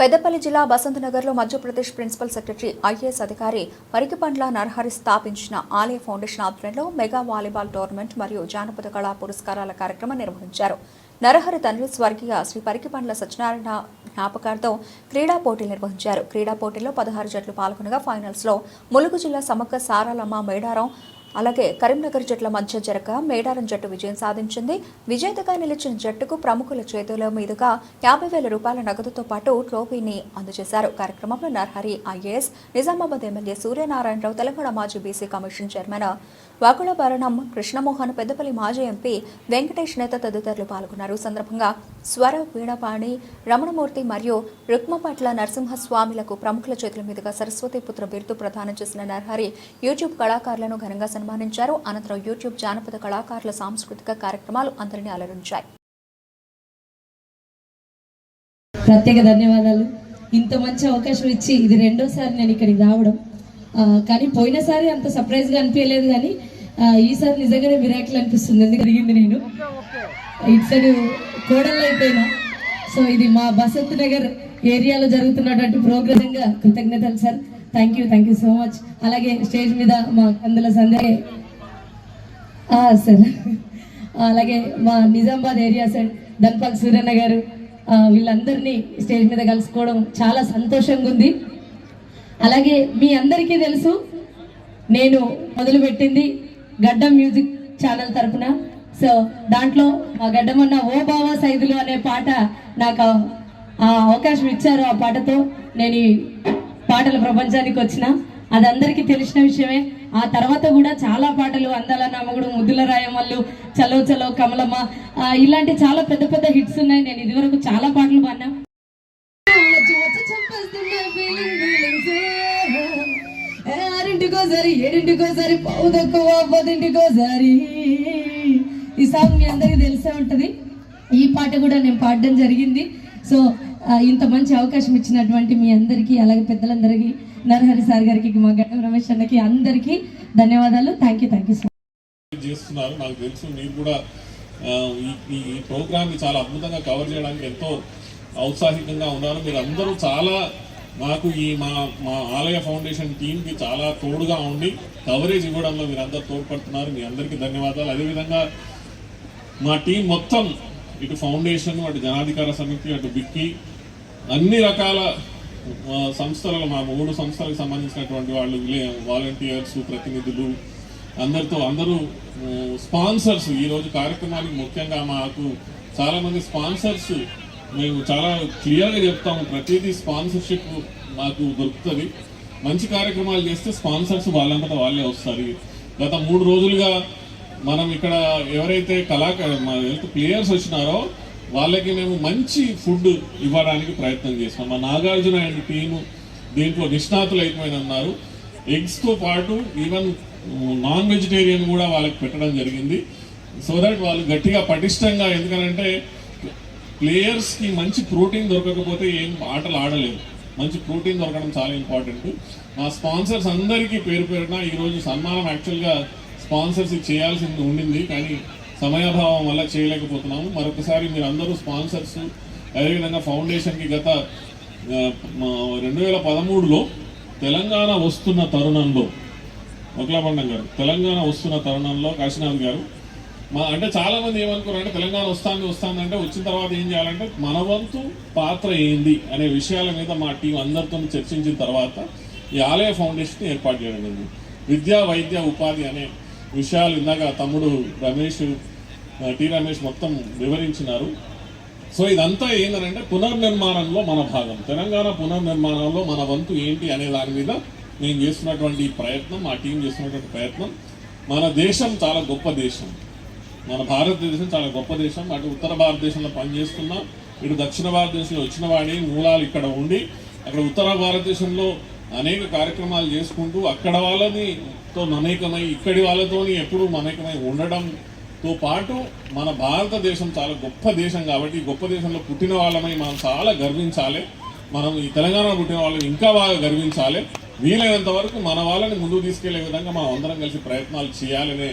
పెద్దపల్లి జిల్లా బసంతనగర్లో Madhya Pradesh principal secretary IAS అధికారి పరికిపండ్ల నరహరి స్థాపించిన ఆలయ ఫౌండేషన్ ఆధ్వర్యంలో మెగా వాలీబాల్ టోర్నమెంట్ మరియు జానపద కళా పురస్కారాల కార్యక్రమం నిర్వహించారు. నరహరి తండ్రి స్వర్గీయ శ్రీ పరికిపండ్ల సత్యనారాయణ జ్ఞాపకార్థం క్రీడా పోటీలు నిర్వహించారు. క్రీడా పోటీల్లో 16 జట్లు పాల్గొనగా ఫైనల్స్లో ములుగు జిల్లా సమక్క సారాలమ్మ మేడారం అలాగే కరీంనగర్ జట్ల మధ్య జరగ మేడారం జట్టు విజయం సాధించింది. విజేతగా నిలిచిన జట్టుకు ప్రముఖుల చేతుల మీదుగా 50,000 రూపాయల నగదుతో పాటు ట్రోఫీని అందజేశారు. కార్యక్రమంలో నరహరి ఐఏఎస్, నిజామాబాద్ ఎమ్మెల్యే సూర్యనారాయణరావు, తెలంగాణ మాజీ BC commission chairman వాకుల భరణం Krishnamohan, Peddapalli మాజీ ఎంపీ వెంకటేష్ నేత తదితరులు పాల్గొన్నారు. సందర్భంగా స్వర వీణపాణి రమణమూర్తి మరియు రుక్మపట్ల నరసింహస్వామిలకు ప్రముఖుల చేతుల మీదుగా సరస్వతి పుత్ర బిరుదు ప్రదానం చేసిన నరహరి యూట్యూబ్ కళాకారులను ఘనంగా సన్మానించారు. అనంతరం యూట్యూబ్ జానపద కళాకారుల సాంస్కృతిక కార్యక్రమాలు అందరినీ అలరించాయి. ప్రత్యేక ధన్యవాదాలు. ఇంత మంచి అవకాశం ఇచ్చి ఇది రెండోసారి నేను ఇక్కడికి రావడం, కానీ పోయినసారి అంత సర్ప్రైజ్గా అనిపించలేదు, కానీ ఈసారి నిజంగానే మిరాకిల్ అనిపిస్తుంది. ఎందుకు జరిగింది, నేను ఇటు సైడ్ కోడళ్ళు అయిపోయినా. సో ఇది మా బసంత్ నగర్ ఏరియాలో జరుగుతున్నటువంటి ప్రోగ్రాంగా కృతజ్ఞతలు sir. Thank you so much. అలాగే స్టేజ్ మీద మా అందులో సందే సార్, అలాగే మా నిజామాబాద్ ఏరియా సైడ్ ధన్పాల్ సూర్యన్న గారు, వీళ్ళందరినీ స్టేజ్ మీద కలుసుకోవడం చాలా సంతోషంగా ఉంది. అలాగే మీ అందరికీ తెలుసు, నేను మొదలుపెట్టింది గడ్డం మ్యూజిక్ ఛానల్ తరఫున. సో దాంట్లో మా గడ్డమన్న ఓ బావా సైదులు అనే పాట నాకు అవకాశం ఇచ్చారు. ఆ పాటతో నేను ఈ పాటల ప్రపంచానికి వచ్చిన, అది అందరికీ తెలిసిన విషయమే. ఆ తర్వాత కూడా చాలా పాటలు, అందాల నామగుడు, ముద్దుల రాయమల్లు, చలో చలో కమలమ్మ, ఇలాంటి చాలా పెద్ద పెద్ద హిట్స్ ఉన్నాయి. నేను ఇదివరకు చాలా పాటలు పాడినా. ఆరింటికోసారి, ఏడింటికోసారి, పావు తక్కువ 10ంటికోసారి, ఈ సాంగ్ మీ అందరికీ తెలిసే ఉంటుంది. ఈ పాట కూడా నేను పాడడం జరిగింది. సో ఇంత మంచి అవకాశం ఇచ్చినటువంటి మీ అందరికీ, అలాగే పెద్దలందరికీ, నరహరి సార్ గారికి, మా గడ్డం రమేష్ అన్నకి అందరికీ ధన్యవాదాలు. Thank you sir. చేస్తున్నారు, నాకు తెలుసు. మీరు కూడా ఈ ప్రోగ్రామ్ని చాలా అద్భుతంగా కవర్ చేయడానికి ఎంతో ఔత్సాహికంగా ఉన్నారు. మీరు అందరూ చాలా మాకు మా ఆలయ ఫౌండేషన్ టీంకి చాలా తోడుగా ఉండి కవరేజ్ ఇవ్వడంలో మీరు అందరూ తోడ్పడుతున్నారు. మీ అందరికీ ధన్యవాదాలు. అదేవిధంగా మా టీం మొత్తం, ఇటు ఫౌండేషన్, అటు జనాధికార సమితి, అటు బిక్కి, అన్ని రకాల సంస్థలు, మా 3 సంస్థలకు సంబంధించినటువంటి వాళ్ళు, వాలంటీర్స్, ప్రతినిధులు, అందరూ స్పాన్సర్స్. ఈరోజు కార్యక్రమానికి ముఖ్యంగా మాకు చాలామంది స్పాన్సర్స్, మేము చాలా క్లియర్గా చెప్తాము, ప్రతిదీ స్పాన్సర్షిప్ మాకు దొరుకుతుంది. మంచి కార్యక్రమాలు చేస్తే స్పాన్సర్స్ వాళ్ళంతటా వాళ్ళే వస్తారు. గత 3 రోజులుగా మనం ఇక్కడ ఎవరైతే హెల్త్ ప్లేయర్స్ వచ్చినారో వాళ్ళకి మేము మంచి ఫుడ్ ఇవ్వడానికి ప్రయత్నం చేస్తాం. మా నాగార్జున అండ్ టీము దీంట్లో నిష్ణాతులు అయిపోయిన ఉన్నారు. ఎగ్స్తో పాటు ఈవెన్ నాన్ వెజిటేరియన్ కూడా వాళ్ళకి పెట్టడం జరిగింది. సో దట్ వాళ్ళు గట్టిగా పటిష్టంగా, ఎందుకంటే ప్లేయర్స్కి మంచి ప్రోటీన్ దొరకకపోతే ఏం ఆటలు ఆడలేదు. మంచి ప్రోటీన్ దొరకడం చాలా ఇంపార్టెంట్. మా స్పాన్సర్స్ అందరికీ పేరు పేరున ఈరోజు సన్మానం యాక్చువల్గా స్పాన్సర్స్ చేయాల్సింది ఉండింది, కానీ సమయాభావం వల్ల చేయలేకపోతున్నాము. మరొకసారి మీరు అందరూ స్పాన్సర్స్, అదేవిధంగా ఫౌండేషన్కి గత 2013లో తెలంగాణ వస్తున్న తరుణంలో, ఒకలాబండం గారు, తెలంగాణ వస్తున్న తరుణంలో కాశీనాథ్ గారు, అంటే చాలామంది ఏమనుకున్నారంటే తెలంగాణ వస్తుందంటే వచ్చిన తర్వాత ఏం చేయాలంటే మన వంతు పాత్ర ఏంది అనే విషయాల మీద మా టీం అందరితో చర్చించిన తర్వాత ఈ ఆలయ ఫౌండేషన్ ఏర్పాటు చేయడం జరిగింది. విద్యా, వైద్య, ఉపాధి అనే విషయాలు ఇందాక తమ్ముడు రమేష్ మొత్తం వివరించినారు. సో ఇదంతా ఏంటంటే పునర్నిర్మాణంలో మన భాగం, తెలంగాణ పునర్నిర్మాణంలో మన వంతు ఏంటి అనే దాని మీద నేను చేస్తున్నటువంటి ప్రయత్నం, మా టీం చేస్తున్నటువంటి ప్రయత్నం. మన దేశం చాలా గొప్ప దేశం, మన భారతదేశం చాలా గొప్ప దేశం. అటు ఉత్తర భారతదేశంలో పనిచేస్తున్నా, ఇటు దక్షిణ భారతదేశంలో వచ్చిన వాడి మూలాలు ఇక్కడ ఉండి, అక్కడ ఉత్తర భారతదేశంలో అనేక కార్యక్రమాలు చేసుకుంటూ అక్కడ వాళ్ళతో మమేకమై, ఇక్కడి వాళ్ళతో ఎప్పుడూ మమేకమై ఉండడంతో పాటు మన భారతదేశం చాలా గొప్ప దేశం కాబట్టి గొప్ప దేశంలో పుట్టిన వాళ్ళమై మనం చాలా గర్వించాలి. మనం ఈ తెలంగాణలో పుట్టిన వాళ్ళని ఇంకా బాగా గర్వించాలి. వీలైనంత వరకు మన వాళ్ళని ముందుకు తీసుకెళ్లే విధంగా మనం అందరం కలిసి ప్రయత్నాలు చేయాలనే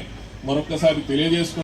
మరొకసారి తెలియజేసుకుంటాం.